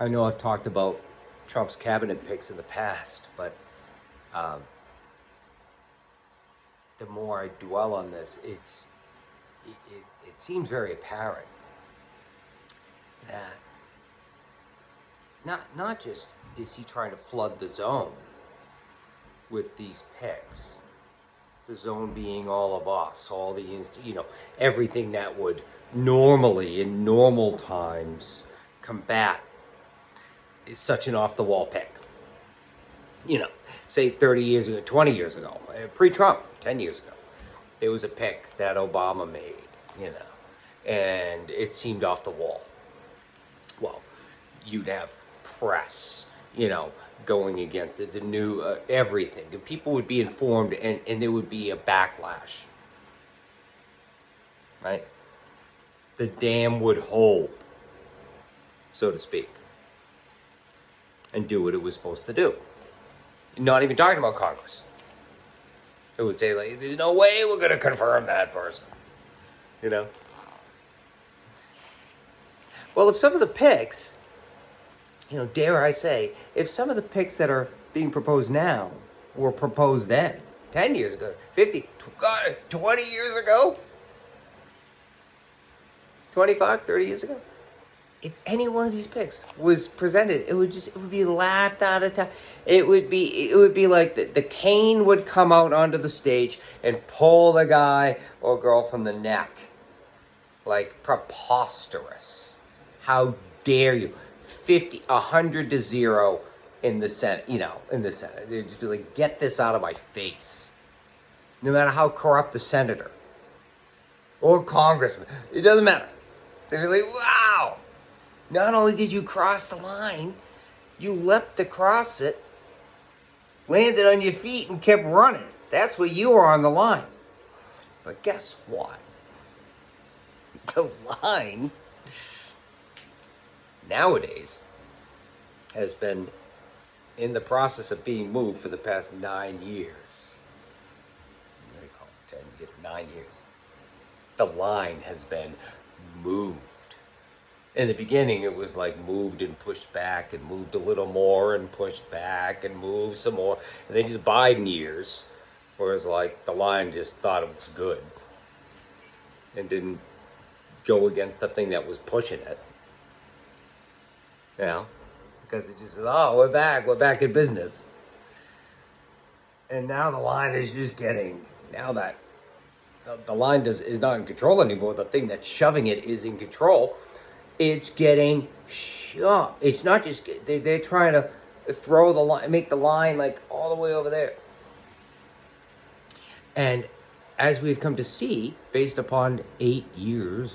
I know I've talked about Trump's cabinet picks in the past, but the more I dwell on this, it seems very apparent that not just is he trying to flood the zone with these picks, the zone being all of us, all the everything that would normally in normal times combat is such an off the wall pick. Say 30 years ago, 20 years ago, pre-Trump, 10 years ago, there was a pick that Obama made, and it seemed off the wall. Well, you'd have press, going against it, the new everything. And people would be informed, and there would be a backlash, right? The dam would hold, so to speak, and do what it was supposed to do. Not even talking about Congress. It would say, like, there's no way we're going to confirm that person. Well, if some of the picks, dare I say, if some of the picks that are being proposed now were proposed then, 10 years ago, 50, 20 years ago, 25, 30 years ago, if any one of these picks was presented, it would be laughed out of town. It would be like the cane would come out onto the stage and pull the guy or girl from the neck. Like, preposterous. How dare you? 100-0 in the Senate, in the Senate. They'd just be like, get this out of my face. No matter how corrupt the senator or congressman, it doesn't matter. They'd be like, wow. Not only did you cross the line, you leapt across it, landed on your feet, and kept running. That's where you were on the line. But guess what? The line, nowadays, has been in the process of being moved for the past 9 years. What do you call it? 9 years. The line has been moved. In the beginning, it was like moved and pushed back and moved a little more and pushed back and moved some more. And then the Biden years, whereas like the line just thought it was good and didn't go against the thing that was pushing it. Because it just says, oh, we're back in business. And now the line is just getting, now that the line is not in control anymore, the thing that's shoving it is in control. It's getting shoved. It's not just, they're trying to throw the line, make the line like all the way over there. And as we've come to see, based upon 8 years,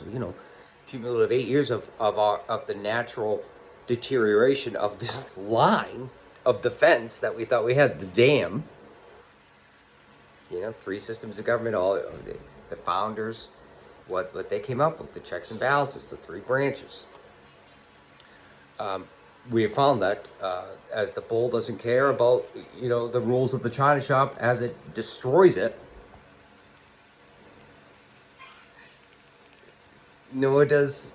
cumulative 8 years of the natural deterioration of this line of defense that we thought we had, the dam, 3 systems of government, all the founders, what they came up with, the checks and balances, the 3 branches. We have found that as the bull doesn't care about, the rules of the China shop as it destroys it, nor does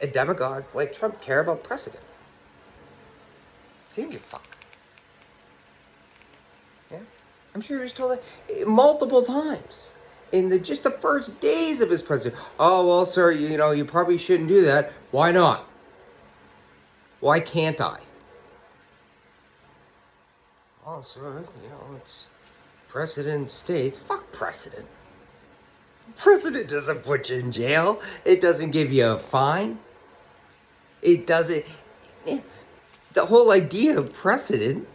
a demagogue like Trump care about precedent. He didn't give a fuck. Yeah? I'm sure he was told that multiple times. In just the first days of his presidency. Oh, well, sir, you probably shouldn't do that. Why not? Why can't I? Well, sir, it's precedent states. Fuck precedent. Precedent doesn't put you in jail. It doesn't give you a fine. It doesn't. The whole idea of precedent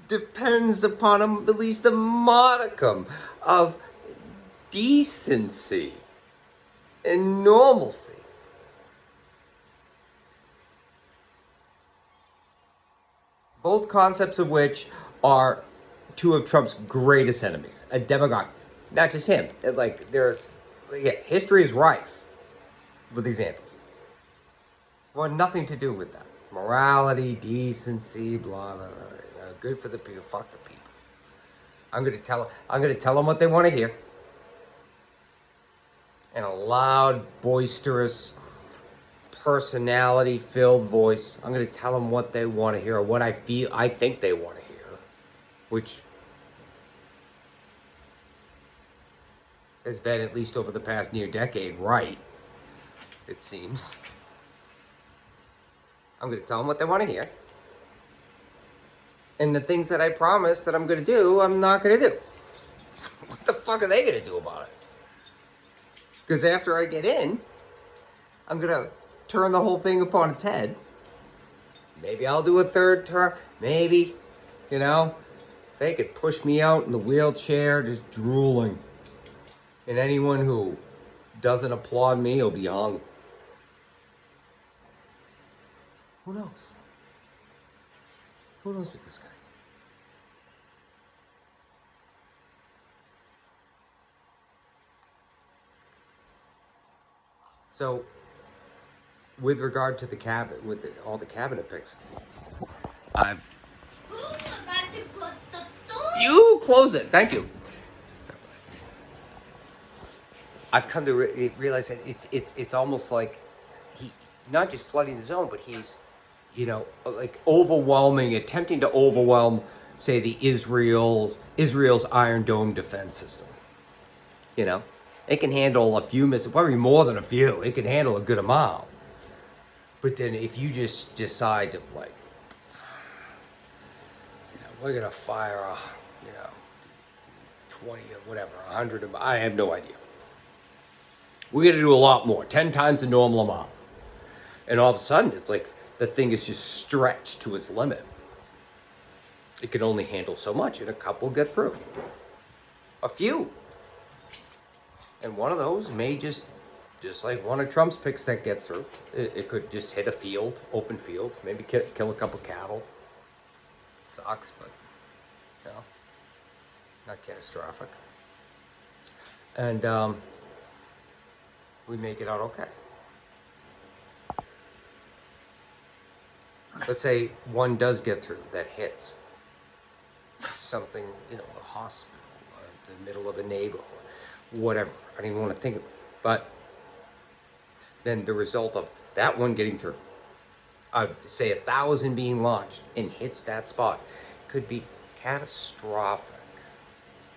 depends upon at least a modicum of decency and normalcy. Both concepts of which are 2 of Trump's greatest enemies. A demagogue. Not just him. History is rife with examples. Well, nothing to do with that. Morality, decency, blah, blah, blah. Good for the people, fuck the people. I'm going to tell them what they want to hear. In a loud, boisterous, personality-filled voice. I'm going to tell them what they want to hear, or what I think they want to hear, which has been, at least over the past near decade, right, it seems. I'm going to tell them what they want to hear. And the things that I promised that I'm going to do, I'm not going to do. What the fuck are they going to do about it? Because after I get in, I'm going to turn the whole thing upon its head. Maybe I'll do a third term. Maybe, you know, they could push me out in the wheelchair just drooling. And anyone who doesn't applaud me will be hung. Who knows? Who knows with this guy? So, with regard to the cabinet, with all the cabinet picks, I've... You close it. Thank you. I've come to realize that it's almost like he not just flooding the zone, but he's, you know, like attempting to overwhelm, say, the Israel's Iron Dome defense system. You know, it can handle a few missiles, probably more than a few. It can handle a good amount. But then if you just decide to, like, you know, we're gonna fire a, you know, 20 or whatever, 100, I have no idea. We're going to do a lot more, 10 times the normal amount. And all of a sudden, it's like the thing is just stretched to its limit. It can only handle so much, and a couple get through. A few. And one of those may just like one of Trump's picks that gets through. It could just hit a field, open field, maybe kill a couple cattle. Sucks, but, you know, not catastrophic. And, we make it out okay. Let's say one does get through that hits something, you know, a hospital or the middle of a neighborhood, whatever. I don't even want to think of it. But then the result of that one getting through, say 1,000 being launched and hits that spot, could be catastrophic.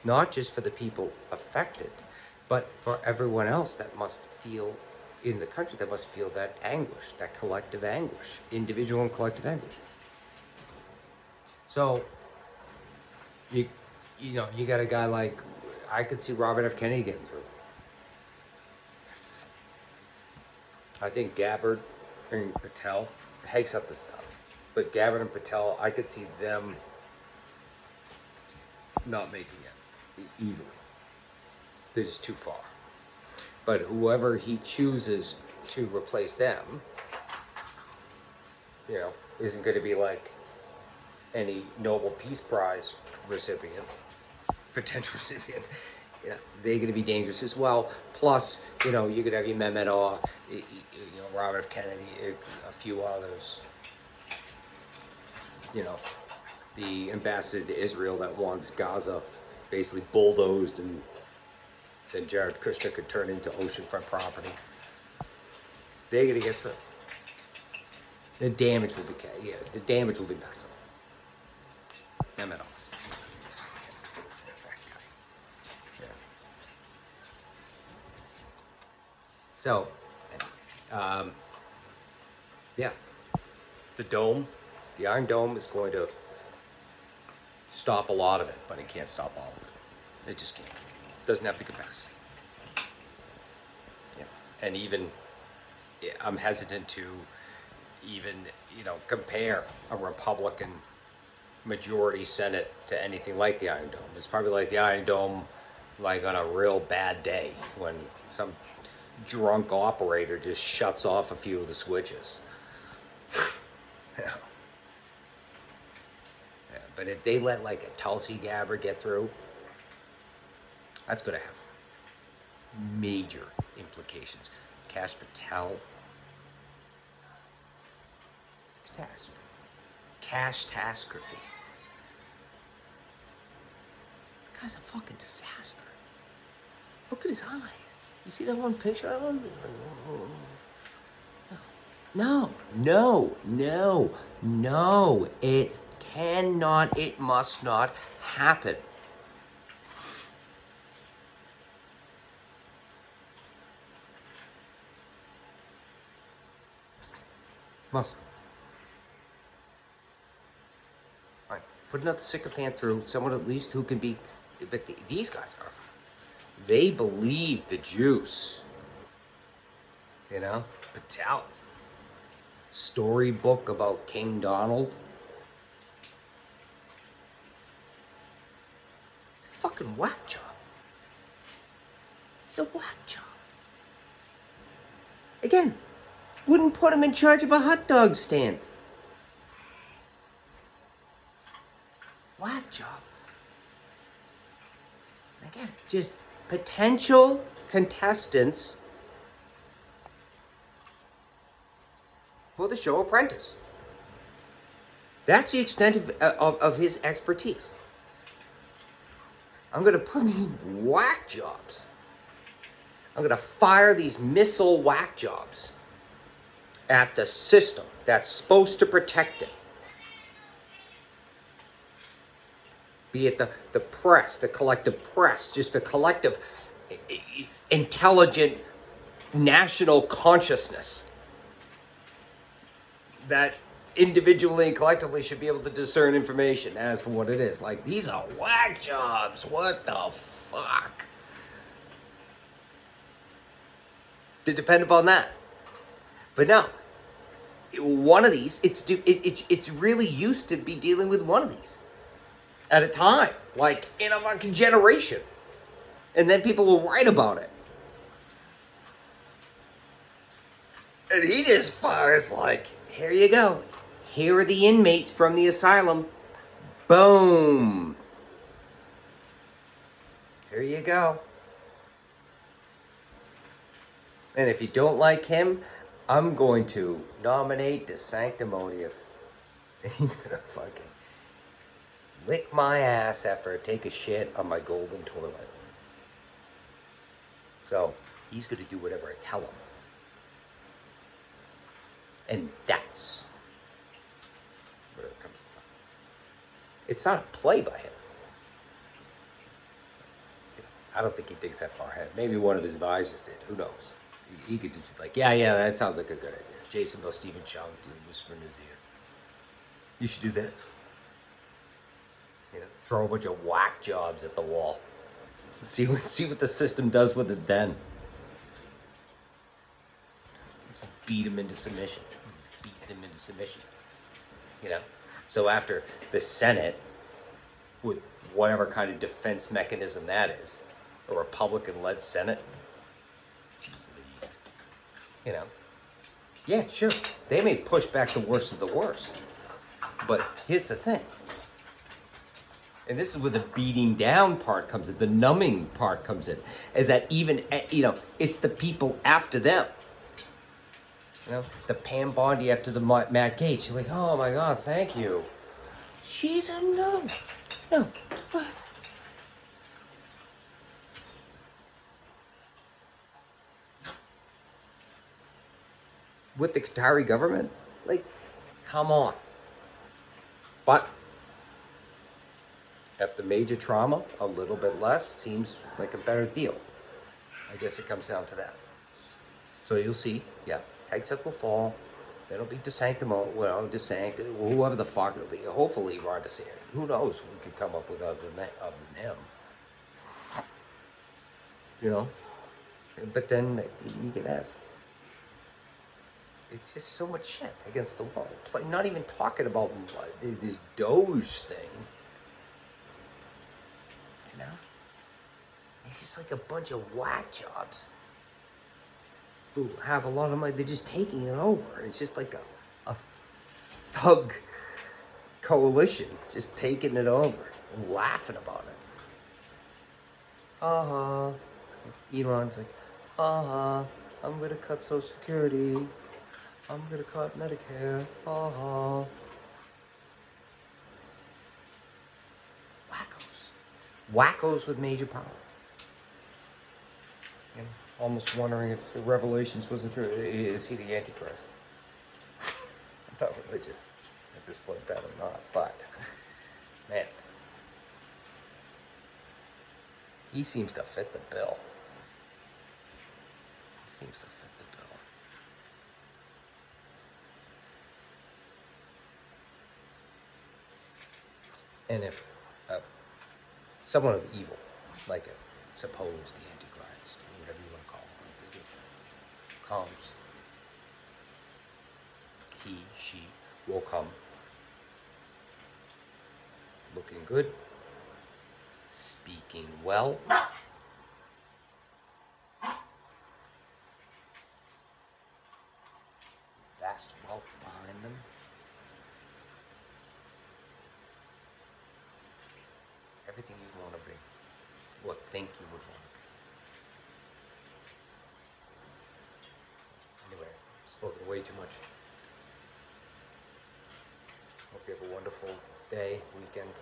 Not just for the people affected, but for everyone else that must feel in the country, that must feel that anguish, that collective anguish, individual and collective anguish. So, you know, you got a guy like, I could see Robert F. Kennedy getting through. I think Gabbard and Patel, Haig's up this stuff, but Gabbard and Patel, I could see them not making it easily. They're just too far. But whoever he chooses to replace them, you know, isn't going to be like any Nobel Peace Prize recipient, potential recipient. You know, they're going to be dangerous as well. Plus, you know, you could have your Mehmet Oz, you know, Robert F. Kennedy, a few others. You know, the ambassador to Israel that wants Gaza basically bulldozed, and then Jared Kushner could turn into oceanfront property. They're going to get through. The damage will be, the damage will be massive. Mehmet Oz. Yeah. So, yeah, the dome, the Iron Dome is going to stop a lot of it, but it can't stop all of it. It just can't. It doesn't have the capacity. Yeah. And even, I'm hesitant to even, you know, compare a Republican majority Senate to anything like the Iron Dome. It's probably like the Iron Dome, like on a real bad day when some drunk operator just shuts off a few of the switches. Yeah. Yeah, but if they let like a Tulsi Gabbard get through, that's going to have major implications. Kash Patel, catastrophe. Cash-tastrophe. The guy's a fucking disaster. Look at his eyes. You see that one picture of him? No, no, no, no. It cannot, it must not happen. Must. All right, put another sycophant through, someone at least who can be, but these guys are, they believe the juice. You know, Patel. Storybook about King Donald. It's a fucking whack job. It's a whack job. Again, wouldn't put him in charge of a hot dog stand. Whack job. Again, just potential contestants for the show Apprentice. That's the extent of his expertise. I'm going to put in whack jobs. I'm going to fire these missile whack jobs at the system that's supposed to protect it. Be it the press, the collective press, just the collective intelligent national consciousness that individually and collectively should be able to discern information as for what it is. Like, these are whack jobs. What the fuck? To depend upon that. But no, one of these, it's really used to be dealing with one of these at a time, like in a fucking generation. And then people will write about it. And he just fires like, here you go. Here are the inmates from the asylum. Boom. Here you go. And if you don't like him, I'm going to nominate the sanctimonious. And he's gonna fucking lick my ass after I take a shit on my golden toilet. So, he's gonna do whatever I tell him. And that's where it comes from. It's not a play by him. I don't think he thinks that far ahead. Maybe one of his advisors did. Who knows? He could just be like, yeah, that sounds like a good idea. Jason Bill, Stephen Chung, dude, whisper in his ear. You should do this. You know, throw a bunch of whack jobs at the wall. See what the system does with it then. Just beat him into submission. Beat them into submission. You know? So after the Senate, with whatever kind of defense mechanism that is, a Republican-led Senate, you know, yeah, sure, they may push back the worst of the worst. But here's the thing. And this is where the beating down part comes in, the numbing part comes in, is that even, you know, it's the people after them. You know, the Pam Bondi after the Matt Gaetz. She's like, oh my God, thank you. She's a no. What? With the Qatari government? Like, come on. But after major trauma, a little bit less seems like a better deal. I guess it comes down to that. So you'll see, yeah, Hegseth will fall. Then it'll be DeSantis, whoever the fuck it'll be. Hopefully Ron DeSantis. Who knows what we could come up with other than him. You know? But then you can have, it's just so much shit against the wall. Not even talking about this Doge thing. You know? It's just like a bunch of whack jobs who have a lot of money. They're just taking it over. It's just like a thug coalition just taking it over and laughing about it. Elon's like, I'm gonna cut Social Security. I'm gonna cut Medicare. Wackos with major power. And almost wondering if the Revelations wasn't true. Is he the Antichrist? privileges at this point in time or not, but man, he seems to fit the bill. He seems to fit the bill. And if someone of evil, like a supposed Antichrist, or whatever you want to call him, comes, he, she will come looking good, speaking well, vast wealth behind them. Everything you want to be, or think you would want to be. Anyway, I've spoken way too much. Hope you have a wonderful day, weekend.